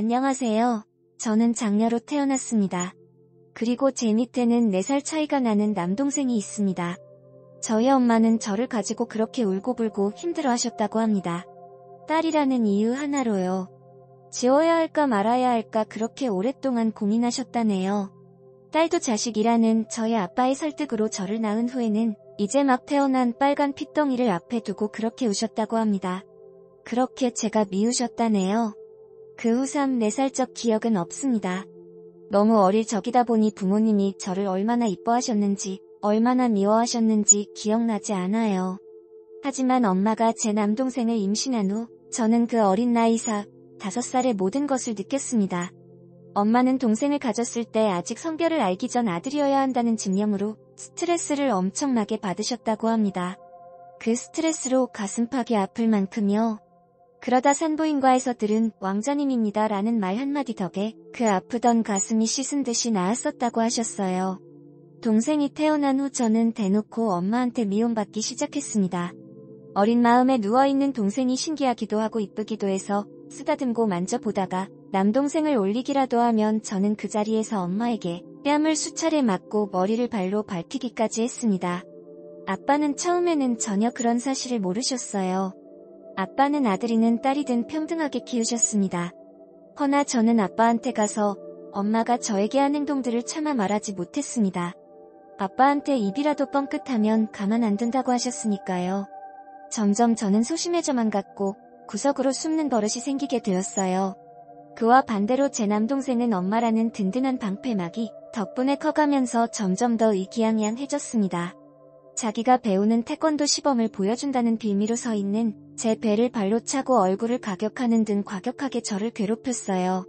안녕하세요. 저는 장녀로 태어났습니다. 그리고 제 밑에는 4살 차이가 나는 남동생이 있습니다. 저희 엄마는 저를 가지고 그렇게 울고불고 힘들어하셨다고 합니다. 딸이라는 이유 하나로요. 지워야 할까 말아야 할까 그렇게 오랫동안 고민하셨다네요. 딸도 자식이라는 저희 아빠의 설득으로 저를 낳은 후에는 이제 막 태어난 빨간 핏덩이를 앞에 두고 그렇게 우셨다고 합니다. 그렇게 제가 미우셨다네요. 그 후 4살적 기억은 없습니다. 너무 어릴 적이다 보니 부모님이 저를 얼마나 이뻐하셨는지, 얼마나 미워하셨는지 기억나지 않아요. 하지만 엄마가 제 남동생을 임신한 후 저는 그 어린 나이 5살의 모든 것을 느꼈습니다. 엄마는 동생을 가졌을 때 아직 성별을 알기 전 아들이어야 한다는 집념으로 스트레스를 엄청나게 받으셨다고 합니다. 그 스트레스로 가슴팍이 아플 만큼요. 그러다 산부인과에서 들은 왕자님입니다 라는 말 한마디 덕에 그 아프던 가슴이 씻은 듯이 나았었다고 하셨어요. 동생이 태어난 후 저는 대놓고 엄마한테 미움받기 시작했습니다. 어린 마음에 누워있는 동생이 신기하기도 하고 이쁘기도 해서 쓰다듬고 만져보다가 남동생을 올리기라도 하면 저는 그 자리에서 엄마에게 뺨을 수차례 맞고 머리를 발로 밟히기까지 했습니다. 아빠는 처음에는 전혀 그런 사실을 모르셨어요. 아빠는 아들이든 딸이든 평등하게 키우셨습니다. 허나 저는 아빠한테 가서 엄마가 저에게 한 행동들을 차마 말하지 못했습니다. 아빠한테 입이라도 뻥끗하면 가만 안 둔다고 하셨으니까요. 점점 저는 소심해져만 갔고 구석으로 숨는 버릇이 생기게 되었어요. 그와 반대로 제 남동생은 엄마라는 든든한 방패막이 덕분에 커가면서 점점 더 의기양양해졌습니다. 자기가 배우는 태권도 시범을 보여준다는 빌미로 서 있는 제 배를 발로 차고 얼굴을 가격하는 등 과격하게 저를 괴롭혔어요.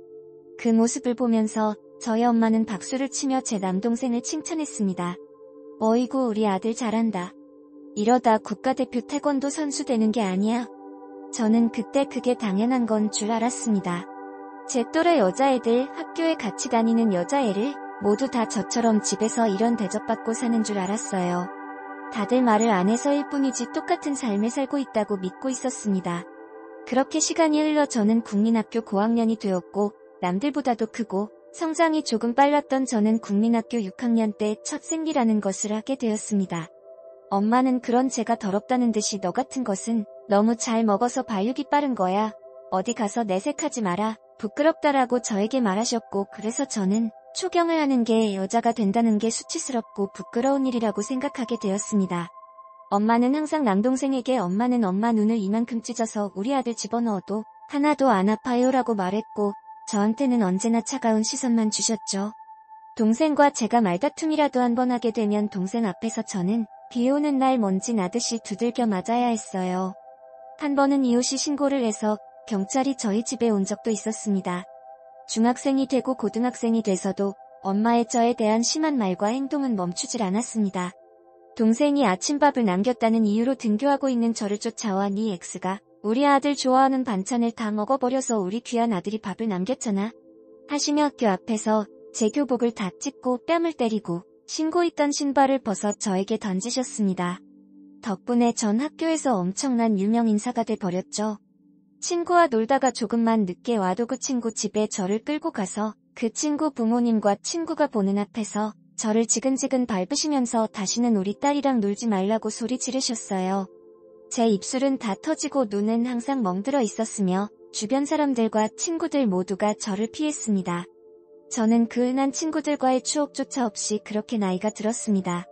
그 모습을 보면서 저희 엄마는 박수를 치며 제 남동생을 칭찬했습니다. 어이구 우리 아들 잘한다. 이러다 국가대표 태권도 선수 되는 게 아니야. 저는 그때 그게 당연한 건 줄 알았습니다. 제 또래 여자애들, 학교에 같이 다니는 여자애를 모두 다 저처럼 집에서 이런 대접받고 사는 줄 알았어요. 다들 말을 안 해서일 뿐이지 똑같은 삶을 살고 있다고 믿고 있었습니다. 그렇게 시간이 흘러 저는 국민학교 고학년이 되었고 남들보다도 크고 성장이 조금 빨랐던 저는 국민학교 6학년 때 첫 생리라는 것을 하게 되었습니다. 엄마는 그런 제가 더럽다는 듯이 너 같은 것은 너무 잘 먹어서 발육이 빠른 거야. 어디 가서 내색하지 마라. 부끄럽다라고 저에게 말하셨고 그래서 저는 초경을 하는 게 여자가 된다는 게 수치스럽고 부끄러운 일이라고 생각하게 되었습니다. 엄마는 항상 남동생에게 엄마는 엄마 눈을 이만큼 찢어서 우리 아들 집어넣어도 하나도 안 아파요라고 말했고 저한테는 언제나 차가운 시선만 주셨죠. 동생과 제가 말다툼이라도 한 번 하게 되면 동생 앞에서 저는 비 오는 날 먼지 나듯이 두들겨 맞아야 했어요. 한 번은 이웃이 신고를 해서 경찰이 저희 집에 온 적도 있었습니다. 중학생이 되고 고등학생이 돼서도 엄마의 저에 대한 심한 말과 행동은 멈추질 않았습니다. 동생이 아침밥을 남겼다는 이유로 등교하고 있는 저를 쫓아와 네 X가 우리 아들 좋아하는 반찬을 다 먹어버려서 우리 귀한 아들이 밥을 남겼잖아. 하시며 학교 앞에서 제 교복을 다 찢고 뺨을 때리고 신고 있던 신발을 벗어 저에게 던지셨습니다. 덕분에 전 학교에서 엄청난 유명 인사가 돼버렸죠. 친구와 놀다가 조금만 늦게 와도 그 친구 집에 저를 끌고 가서 그 친구 부모님과 친구가 보는 앞에서 저를 지근지근 밟으시면서 다시는 우리 딸이랑 놀지 말라고 소리 지르셨어요. 제 입술은 다 터지고 눈은 항상 멍들어 있었으며 주변 사람들과 친구들 모두가 저를 피했습니다. 저는 그 흔한 친구들과의 추억조차 없이 그렇게 나이가 들었습니다.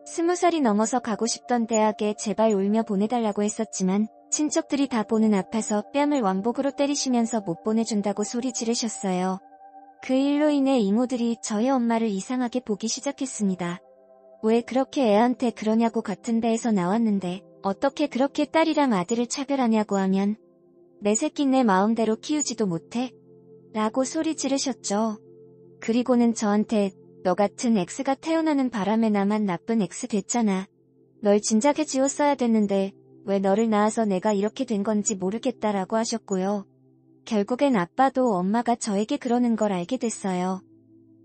20살이 넘어서 가고 싶던 대학에 제발 울며 보내달라고 했었지만 친척들이 다 보는 앞에서 뺨을 왕복으로 때리시면서 못 보내준다고 소리 지르셨어요. 그 일로 인해 이모들이 저희 엄마를 이상하게 보기 시작했습니다. 왜 그렇게 애한테 그러냐고 같은 데에서 나왔는데 어떻게 그렇게 딸이랑 아들을 차별하냐고 하면 내 새끼 내 마음대로 키우지도 못해? 라고 소리 지르셨죠. 그리고는 저한테 너 같은 X가 태어나는 바람에 나만 나쁜 X 됐잖아. 널 진작에 지웠어야 됐는데 왜 너를 낳아서 내가 이렇게 된 건지 모르겠다라고 하셨고요. 결국엔 아빠도 엄마가 저에게 그러는 걸 알게 됐어요.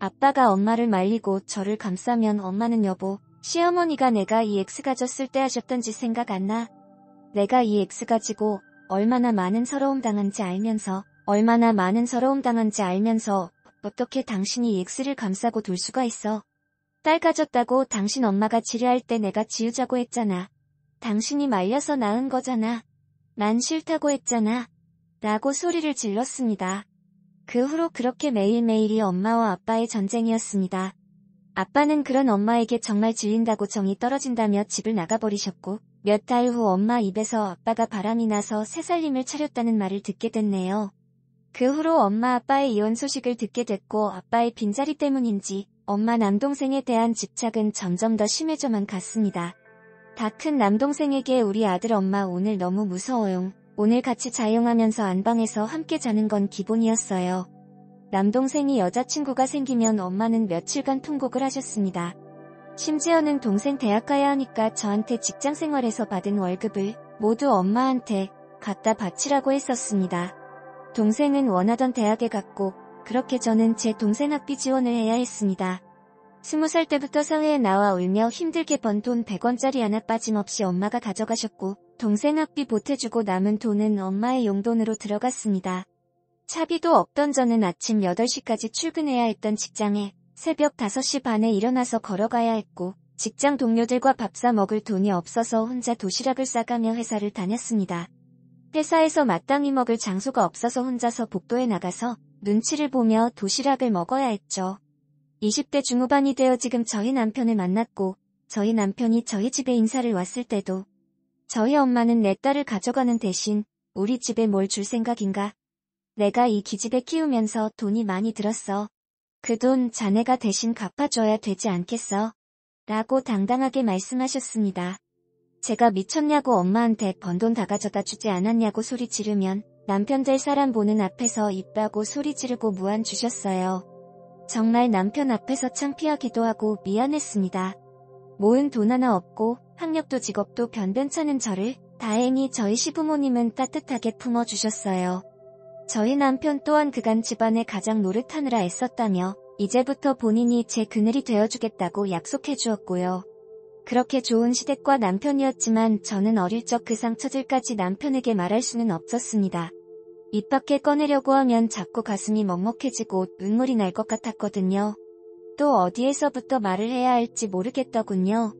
아빠가 엄마를 말리고 저를 감싸면 엄마는 여보, 시어머니가 내가 이 X 가졌을 때 하셨던 짓 생각 안 나? 내가 이 X 가지고 얼마나 많은 서러움 당한지 알면서 얼마나 많은 서러움 당한지 알면서 어떻게 당신이 X를 감싸고 둘 수가 있어. 딸 가졌다고 당신 엄마가 지뢰할 때 내가 지우자고 했잖아. 당신이 말려서 낳은 거잖아. 난 싫다고 했잖아. 라고 소리를 질렀습니다. 그 후로 그렇게 매일매일이 엄마와 아빠의 전쟁이었습니다. 아빠는 그런 엄마에게 정말 질린다고 정이 떨어진다며 집을 나가버리셨고, 몇 달 후 엄마 입에서 아빠가 바람이 나서 새살림을 차렸다는 말을 듣게 됐네요. 그 후로 엄마 아빠의 이혼 소식을 듣게 됐고 아빠의 빈자리 때문인지 엄마 남동생에 대한 집착은 점점 더 심해져만 갔습니다. 다 큰 남동생에게 우리 아들 엄마 오늘 너무 무서워요. 오늘 같이 자용하면서 안방에서 함께 자는 건 기본이었어요. 남동생이 여자친구가 생기면 엄마는 며칠간 통곡을 하셨습니다. 심지어는 동생 대학 가야 하니까 저한테 직장 생활에서 받은 월급을 모두 엄마한테 갖다 바치라고 했었습니다. 동생은 원하던 대학에 갔고 그렇게 저는 제 동생 학비 지원을 해야 했습니다. 20살 때부터 사회에 나와 울며 힘들게 번 돈 100원짜리 하나 빠짐없이 엄마가 가져가셨고 동생 학비 보태주고 남은 돈은 엄마의 용돈으로 들어갔습니다. 차비도 없던 저는 아침 8시까지 출근해야 했던 직장에 새벽 5시 반에 일어나서 걸어가야 했고 직장 동료들과 밥 사 먹을 돈이 없어서 혼자 도시락을 싸가며 회사를 다녔습니다. 회사에서 마땅히 먹을 장소가 없어서 혼자서 복도에 나가서 눈치를 보며 도시락을 먹어야 했죠. 20대 중후반이 되어 지금 저희 남편을 만났고 저희 남편이 저희 집에 인사를 왔을 때도 저희 엄마는 내 딸을 가져가는 대신 우리 집에 뭘 줄 생각인가? 내가 이 기집애 키우면서 돈이 많이 들었어. 그 돈 자네가 대신 갚아줘야 되지 않겠어? 라고 당당하게 말씀하셨습니다. 제가 미쳤냐고 엄마한테 번 돈 다 가져다 주지 않았냐고 소리 지르면 남편 될 사람 보는 앞에서 입다고 소리 지르고 무안 주셨어요. 정말 남편 앞에서 창피하기도 하고 미안했습니다. 모은 돈 하나 없고 학력도 직업도 변변찮은 저를 다행히 저희 시부모님은 따뜻하게 품어주셨어요. 저희 남편 또한 그간 집안에 가장 노릇하느라 애썼다며 이제부터 본인이 제 그늘이 되어주겠다고 약속해 주었고요. 그렇게 좋은 시댁과 남편이었지만 저는 어릴 적 그 상처들까지 남편에게 말할 수는 없었습니다. 입 밖에 꺼내려고 하면 자꾸 가슴이 먹먹해지고 눈물이 날 것 같았거든요. 또 어디에서부터 말을 해야 할지 모르겠더군요.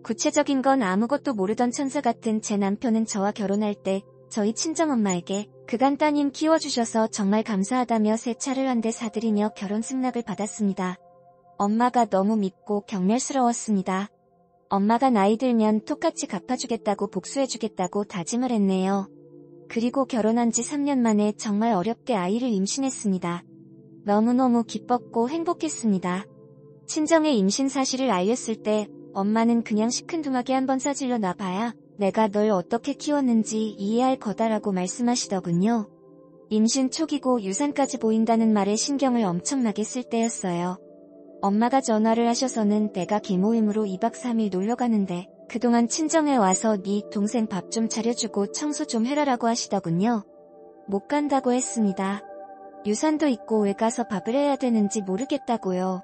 구체적인 건 아무것도 모르던 천사 같은 제 남편은 저와 결혼할 때 저희 친정엄마에게 그간 따님 키워주셔서 정말 감사하다며 새 차를 한 대 사드리며 결혼 승낙을 받았습니다. 엄마가 너무 밉고 경멸스러웠습니다. 엄마가 나이 들면 똑같이 갚아주겠다고 복수해주겠다고 다짐을 했네요. 그리고 결혼한 지 3년 만에 정말 어렵게 아이를 임신했습니다. 너무너무 기뻤고 행복했습니다. 친정에 임신 사실을 알렸을 때 엄마는 그냥 시큰둥하게 한번 싸질러 놔봐야 내가 널 어떻게 키웠는지 이해할 거다라고 말씀하시더군요. 임신 초기고 유산까지 보인다는 말에 신경을 엄청나게 쓸 때였어요. 엄마가 전화를 하셔서는 내가 계모임으로 2박 3일 놀러가는데 그동안 친정에 와서 네 동생 밥 좀 차려주고 청소 좀 해라라고 하시더군요. 못 간다고 했습니다. 유산도 있고 왜 가서 밥을 해야 되는지 모르겠다고요.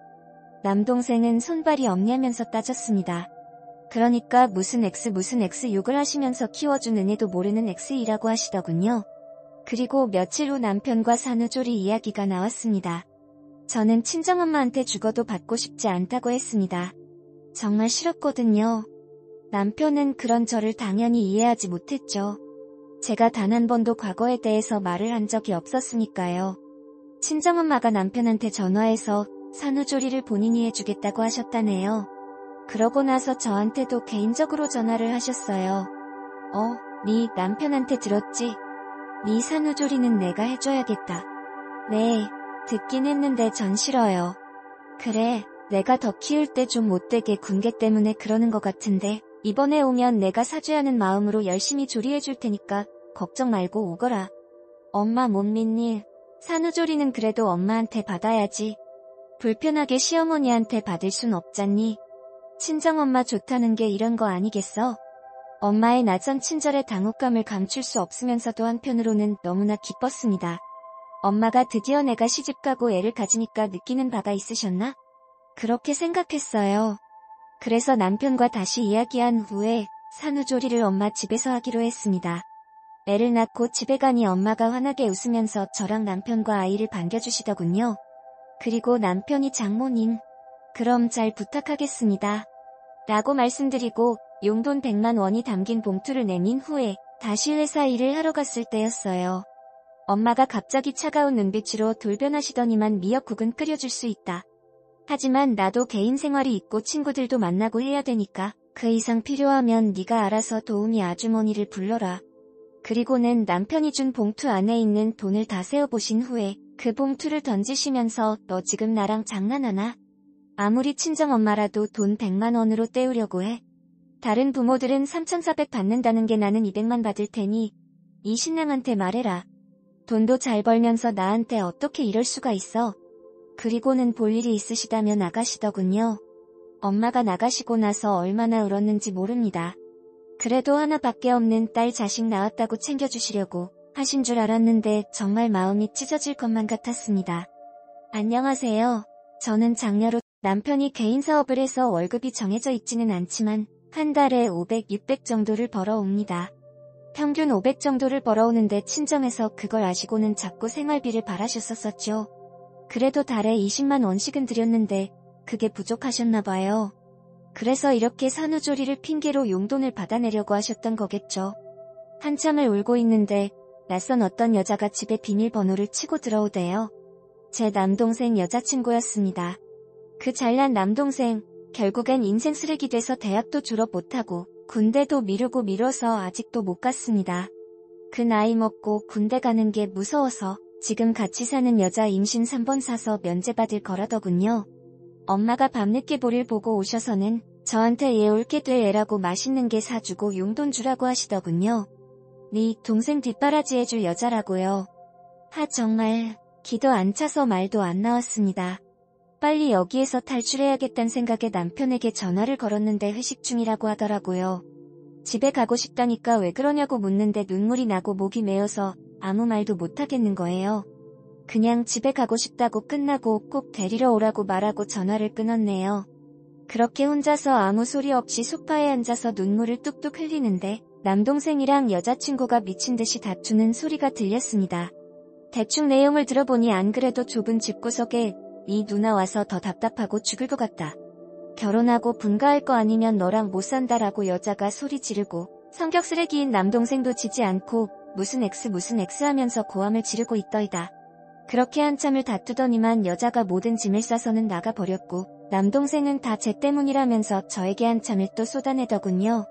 남동생은 손발이 없냐면서 따졌습니다. 그러니까 무슨 X 욕을 하시면서 키워준 은혜도 모르는 X이라고 하시더군요. 그리고 며칠 후 남편과 산후조리 이야기가 나왔습니다. 저는 친정엄마한테 죽어도 받고 싶지 않다고 했습니다. 정말 싫었거든요. 남편은 그런 저를 당연히 이해하지 못했죠. 제가 단 한 번도 과거에 대해서 말을 한 적이 없었으니까요. 친정엄마가 남편한테 전화해서 산후조리를 본인이 해주겠다고 하셨다네요. 그러고 나서 저한테도 개인적으로 전화를 하셨어요. 네 남편한테 들었지? 네 산후조리는 내가 해줘야겠다. 네, 듣긴 했는데 전 싫어요. 그래, 내가 더 키울 때 좀 못되게 군게 때문에 그러는 것 같은데 이번에 오면 내가 사줘야 하는 마음으로 열심히 조리해줄 테니까 걱정 말고 오거라. 엄마 못 믿니? 산후조리는 그래도 엄마한테 받아야지. 불편하게 시어머니한테 받을 순 없잖니? 친정엄마 좋다는 게 이런 거 아니겠어? 엄마의 낯선 친절의 당혹감을 감출 수 없으면서도 한편으로는 너무나 기뻤습니다. 엄마가 드디어 내가 시집가고 애를 가지니까 느끼는 바가 있으셨나? 그렇게 생각했어요. 그래서 남편과 다시 이야기한 후에 산후조리를 엄마 집에서 하기로 했습니다. 애를 낳고 집에 가니 엄마가 환하게 웃으면서 저랑 남편과 아이를 반겨주시더군요. 그리고 남편이 장모님, 그럼 잘 부탁하겠습니다. 라고 말씀드리고 용돈 100만 원이 담긴 봉투를 내민 후에 다시 회사 일을 하러 갔을 때였어요. 엄마가 갑자기 차가운 눈빛으로 돌변하시더니만 미역국은 끓여줄 수 있다. 하지만 나도 개인 생활이 있고 친구들도 만나고 해야 되니까 그 이상 필요하면 네가 알아서 도우미 아주머니를 불러라. 그리고는 남편이 준 봉투 안에 있는 돈을 다 세어보신 후에 그 봉투를 던지시면서 너 지금 나랑 장난하나? 아무리 친정엄마라도 돈 100만 원으로 때우려고 해. 다른 부모들은 3,400 받는다는 게 나는 200만 받을 테니 이 신랑한테 말해라. 돈도 잘 벌면서 나한테 어떻게 이럴 수가 있어. 그리고는 볼 일이 있으시다며 나가시더군요. 엄마가 나가시고 나서 얼마나 울었는지 모릅니다. 그래도 하나밖에 없는 딸 자식 낳았다고 챙겨주시려고 하신 줄 알았는데 정말 마음이 찢어질 것만 같았습니다. 안녕하세요. 저는 장녀로 남편이 개인 사업을 해서 월급이 정해져 있지는 않지만 한 달에 500, 600 정도를 벌어옵니다. 평균 500 정도를 벌어오는데 친정에서 그걸 아시고는 자꾸 생활비를 바라셨었죠. 그래도 달에 20만 원씩은 드렸는데 그게 부족하셨나봐요. 그래서 이렇게 산후조리를 핑계로 용돈을 받아내려고 하셨던 거겠죠. 한참을 울고 있는데 낯선 어떤 여자가 집에 비밀번호를 치고 들어오대요. 제 남동생 여자친구였습니다. 그 잘난 남동생, 결국엔 인생 쓰레기 돼서 대학도 졸업 못하고 군대도 미루고 미뤄서 아직도 못 갔습니다. 그 나이 먹고 군대 가는 게 무서워서 지금 같이 사는 여자 임신 3번 사서 면제받을 거라더군요. 엄마가 밤늦게 볼일 보고 오셔서는 저한테 얘 옳게 될 애라고 맛있는 게 사주고 용돈 주라고 하시더군요. 네 동생 뒷바라지 해줄 여자라고요. 정말 기도 안 차서 말도 안 나왔습니다. 빨리 여기에서 탈출해야겠다는 생각에 남편에게 전화를 걸었는데 회식 중이라고 하더라고요. 집에 가고 싶다니까 왜 그러냐고 묻는데 눈물이 나고 목이 메어서 아무 말도 못하겠는 거예요. 그냥 집에 가고 싶다고 끝나고 꼭 데리러 오라고 말하고 전화를 끊었네요. 그렇게 혼자서 아무 소리 없이 소파에 앉아서 눈물을 뚝뚝 흘리는데 남동생이랑 여자친구가 미친듯이 다투는 소리가 들렸습니다. 대충 내용을 들어보니 안 그래도 좁은 집구석에 이 누나 와서 더 답답하고 죽을 것 같다. 결혼하고 분가할 거 아니면 너랑 못 산다라고 여자가 소리 지르고 성격 쓰레기인 남동생도 지지 않고 무슨 X 하면서 고함을 지르고 있더이다. 그렇게 한참을 다투더니만 여자가 모든 짐을 싸서는 나가버렸고 남동생은 다 쟤 때문이라면서 저에게 한참을 또 쏟아내더군요.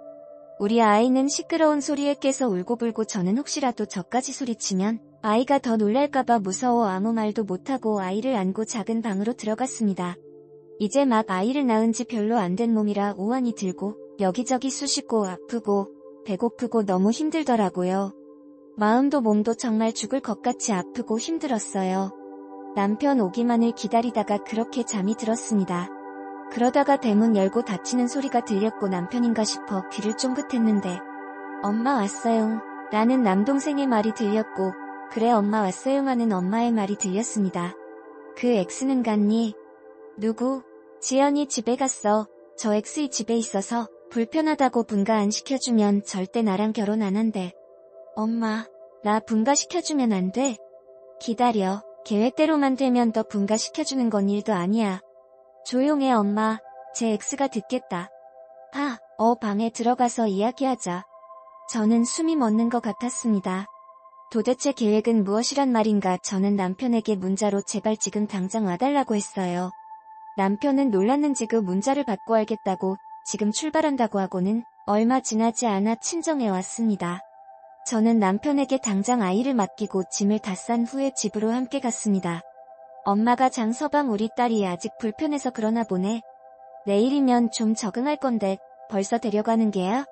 우리 아이는 시끄러운 소리에 깨서 울고불고 저는 혹시라도 저까지 소리치면 아이가 더 놀랄까봐 무서워 아무 말도 못하고 아이를 안고 작은 방으로 들어갔습니다. 이제 막 아이를 낳은 지 별로 안 된 몸이라 오한이 들고 여기저기 쑤시고 아프고 배고프고 너무 힘들더라고요. 마음도 몸도 정말 죽을 것 같이 아프고 힘들었어요. 남편 오기만을 기다리다가 그렇게 잠이 들었습니다. 그러다가 대문 열고 닫히는 소리가 들렸고 남편인가 싶어 귀를 쫑긋했는데 엄마 왔어요 라는 남동생의 말이 들렸고 그래 엄마 왔어요 하는 엄마의 말이 들렸습니다. 그 X는 갔니? 누구? 지연이 집에 갔어. 저 X이 집에 있어서 불편하다고 분가 안 시켜주면 절대 나랑 결혼 안 한대. 엄마, 나 분가시켜주면 안 돼? 기다려. 계획대로만 되면 너 분가시켜주는 건 일도 아니야. 조용해 엄마. 제 X가 듣겠다. 방에 들어가서 이야기하자. 저는 숨이 멎는 것 같았습니다. 도대체 계획은 무엇이란 말인가 저는 남편에게 문자로 제발 지금 당장 와달라고 했어요. 남편은 놀랐는지 그 문자를 받고 알겠다고 지금 출발한다고 하고는 얼마 지나지 않아 친정에 왔습니다. 저는 남편에게 당장 아이를 맡기고 짐을 다 싼 후에 집으로 함께 갔습니다. 엄마가 장서방 우리 딸이 아직 불편해서 그러나 보네. 내일이면 좀 적응할 건데 벌써 데려가는 게야?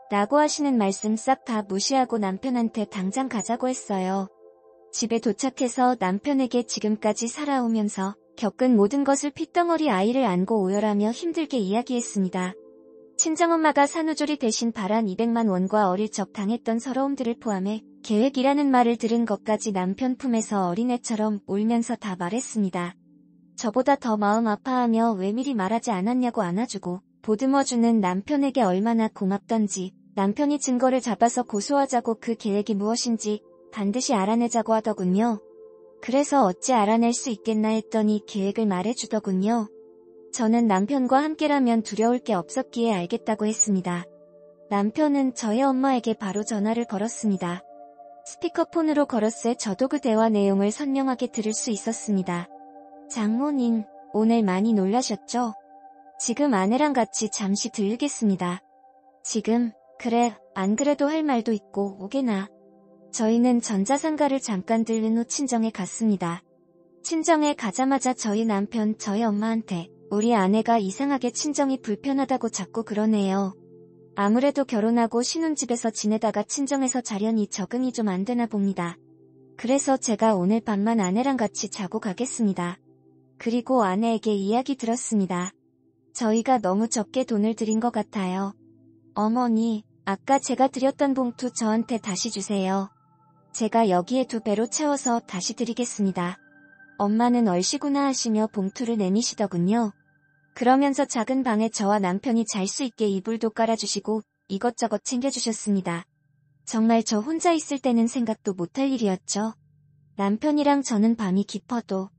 라고 하시는 말씀 싹 다 무시하고 남편한테 당장 가자고 했어요. 집에 도착해서 남편에게 지금까지 살아오면서 겪은 모든 것을 핏덩어리 아이를 안고 오열하며 힘들게 이야기했습니다. 친정엄마가 산후조리 대신 바란 200만 원과 어릴 적 당했던 서러움들을 포함해 계획이라는 말을 들은 것까지 남편 품에서 어린애처럼 울면서 다 말했습니다. 저보다 더 마음 아파하며 왜 미리 말하지 않았냐고 안아주고 보듬어주는 남편에게 얼마나 고맙던지 남편이 증거를 잡아서 고소하자고 그 계획이 무엇인지 반드시 알아내자고 하더군요. 그래서 어찌 알아낼 수 있겠나 했더니 계획을 말해주더군요. 저는 남편과 함께라면 두려울 게 없었기에 알겠다고 했습니다. 남편은 저희 엄마에게 바로 전화를 걸었습니다. 스피커폰으로 걸었을 저도 그 대화 내용을 선명하게 들을 수 있었습니다. 장모님, 오늘 많이 놀라셨죠? 지금 아내랑 같이 잠시 들르겠습니다. 지금, 그래, 안 그래도 할 말도 있고 오게나. 저희는 전자상가를 잠깐 들른 후 친정에 갔습니다. 친정에 가자마자 저희 남편 저희 엄마한테 우리 아내가 이상하게 친정이 불편하다고 자꾸 그러네요. 아무래도 결혼하고 신혼집에서 지내다가 친정에서 자려니 적응이 좀 안 되나 봅니다. 그래서 제가 오늘 밤만 아내랑 같이 자고 가겠습니다. 그리고 아내에게 이야기 들었습니다. 저희가 너무 적게 돈을 들인 것 같아요. 어머니, 아까 제가 드렸던 봉투 저한테 다시 주세요. 제가 여기에 2배로 채워서 다시 드리겠습니다. 엄마는 얼씨구나 하시며 봉투를 내미시더군요. 그러면서 작은 방에 저와 남편이 잘 수 있게 이불도 깔아주시고 이것저것 챙겨주셨습니다. 정말 저 혼자 있을 때는 생각도 못할 일이었죠. 남편이랑 저는 밤이 깊어도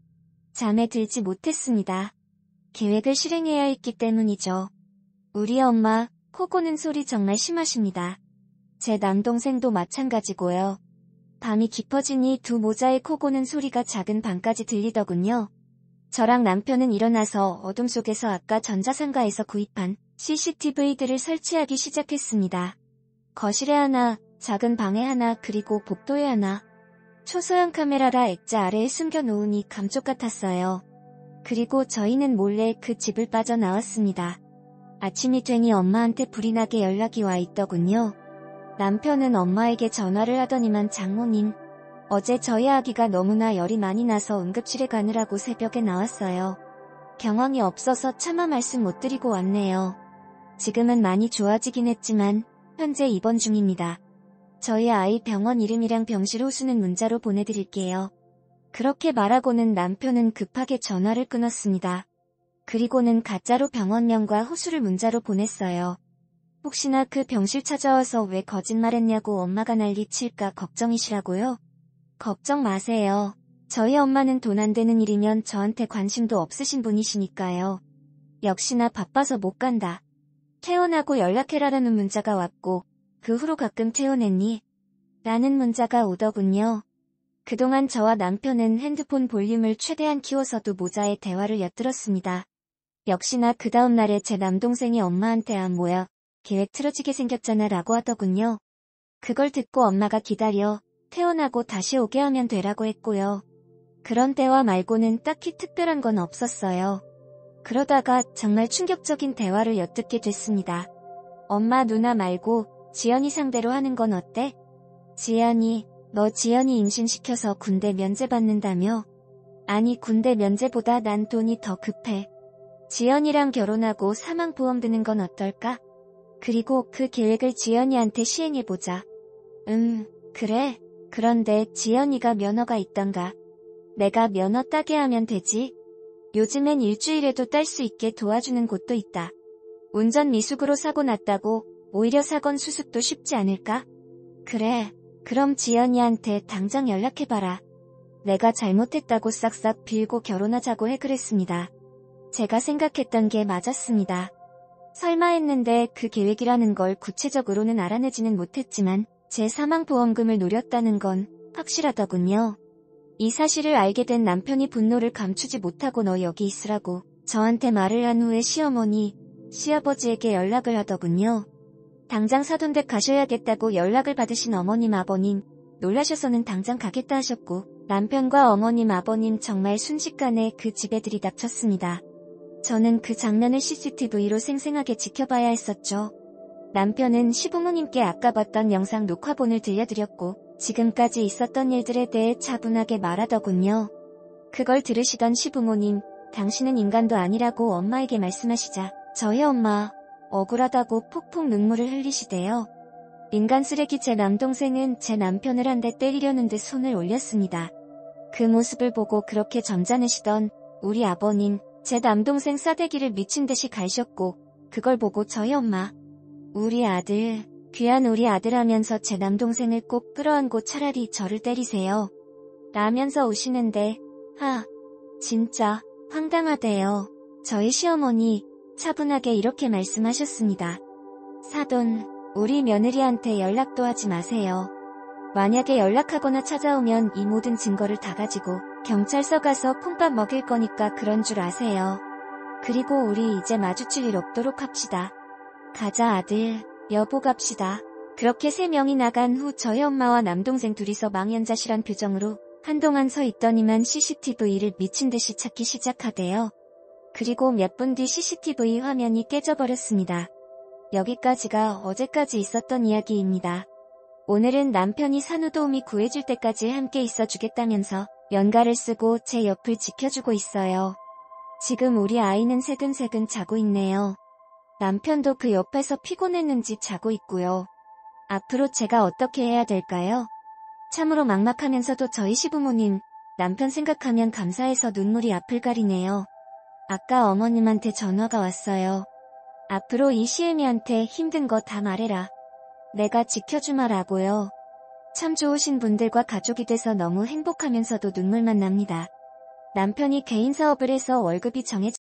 잠에 들지 못했습니다. 계획을 실행해야 했기 때문이죠. 우리 엄마, 코 고는 소리 정말 심하십니다. 제 남동생도 마찬가지고요. 밤이 깊어지니 두 모자의 코 고는 소리가 작은 방까지 들리더군요. 저랑 남편은 일어나서 어둠 속에서 아까 전자상가에서 구입한 CCTV들을 설치하기 시작했습니다. 거실에 하나, 작은 방에 하나, 그리고 복도에 하나. 초소형 카메라라 액자 아래에 숨겨놓으니 감쪽 같았어요. 그리고 저희는 몰래 그 집을 빠져나왔습니다. 아침이 되니 엄마한테 불이 나게 연락이 와 있더군요. 남편은 엄마에게 전화를 하더니만 장모님, 어제 저희 아기가 너무나 열이 많이 나서 응급실에 가느라고 새벽에 나왔어요. 경황이 없어서 차마 말씀 못 드리고 왔네요. 지금은 많이 좋아지긴 했지만 현재 입원 중입니다. 저희 아이 병원 이름이랑 병실 호수는 문자로 보내드릴게요. 그렇게 말하고는 남편은 급하게 전화를 끊었습니다. 그리고는 가짜로 병원명과 호수를 문자로 보냈어요. 혹시나 그 병실 찾아와서 왜 거짓말했냐고 엄마가 난리칠까 걱정이시라고요? 걱정 마세요. 저희 엄마는 돈 안 되는 일이면 저한테 관심도 없으신 분이시니까요. 역시나 바빠서 못 간다. 퇴원하고 연락해라라는 문자가 왔고 그 후로 가끔 퇴원했니? 라는 문자가 오더군요. 그동안 저와 남편은 핸드폰 볼륨을 최대한 키워서도 모자에 대화를 엿들었습니다. 역시나 그 다음날에 제 남동생이 엄마한테 뭐야, 계획 틀어지게 생겼잖아 라고 하더군요. 그걸 듣고 엄마가 기다려, 퇴원하고 다시 오게 하면 되라고 했고요. 그런 대화 말고는 딱히 특별한 건 없었어요. 그러다가 정말 충격적인 대화를 엿듣게 됐습니다. 엄마 누나 말고 지연이 상대로 하는 건 어때? 지연이, 너 지연이 임신시켜서 군대 면제 받는다며? 아니 군대 면제보다 난 돈이 더 급해. 지연이랑 결혼하고 사망보험 드는 건 어떨까? 그리고 그 계획을 지연이한테 시행해보자. 그래. 그런데 지연이가 면허가 있던가? 내가 면허 따게 하면 되지. 요즘엔 일주일에도 딸 수 있게 도와주는 곳도 있다. 운전 미숙으로 사고 났다고 오히려 사건 수습도 쉽지 않을까? 그래. 그럼 지연이한테 당장 연락해봐라. 내가 잘못했다고 싹싹 빌고 결혼하자고 해 그랬습니다. 제가 생각했던 게 맞았습니다. 설마 했는데 그 계획이라는 걸 구체적으로는 알아내지는 못했지만 제 사망보험금을 노렸다는 건 확실하더군요. 이 사실을 알게 된 남편이 분노를 감추지 못하고 너 여기 있으라고 저한테 말을 한 후에 시어머니, 시아버지에게 연락을 하더군요. 당장 사돈댁 가셔야겠다고 연락을 받으신 어머님 아버님, 놀라셔서는 당장 가겠다 하셨고 남편과 어머님 아버님 정말 순식간에 그 집에 들이닥쳤습니다. 저는 그 장면을 CCTV로 생생하게 지켜봐야 했었죠. 남편은 시부모님께 아까 봤던 영상 녹화본을 들려드렸고 지금까지 있었던 일들에 대해 차분하게 말하더군요. 그걸 들으시던 시부모님, 당신은 인간도 아니라고 엄마에게 말씀하시자 저희 엄마 억울하다고 폭폭 눈물을 흘리시대요. 인간 쓰레기 제 남동생은 제 남편을 한 대 때리려는 듯 손을 올렸습니다. 그 모습을 보고 그렇게 점잖으시던 우리 아버님, 제 남동생 싸대기를 미친듯이 갈셨고 그걸 보고 저희 엄마, 우리 아들, 귀한 우리 아들 하면서 제 남동생을 꼭 끌어안고 차라리 저를 때리세요. 라면서 우시는데 진짜 황당하대요. 저희 시어머니 차분하게 이렇게 말씀하셨습니다. 사돈, 우리 며느리한테 연락도 하지 마세요. 만약에 연락하거나 찾아오면 이 모든 증거를 다 가지고 경찰서 가서 콩밥 먹일 거니까 그런 줄 아세요. 그리고 우리 이제 마주칠 일 없도록 합시다. 가자 아들, 여보 갑시다. 그렇게 3명이 나간 후 저희 엄마와 남동생 둘이서 망연자실한 표정으로 한동안 서 있더니만 CCTV를 미친듯이 찾기 시작하대요. 그리고 몇 분 뒤 CCTV 화면이 깨져버렸습니다. 여기까지가 어제까지 있었던 이야기입니다. 오늘은 남편이 산후도우미 구해줄 때까지 함께 있어주겠다면서 연가를 쓰고 제 옆을 지켜주고 있어요. 지금 우리 아이는 새근새근 자고 있네요. 남편도 그 옆에서 피곤했는지 자고 있고요. 앞으로 제가 어떻게 해야 될까요? 참으로 막막하면서도 저희 시부모님, 남편 생각하면 감사해서 눈물이 앞을 가리네요. 아까 어머님한테 전화가 왔어요. 앞으로 이 시애미한테 힘든 거 다 말해라. 내가 지켜주마라고요. 참 좋으신 분들과 가족이 돼서 너무 행복하면서도 눈물만 납니다. 남편이 개인 사업을 해서 월급이 정해져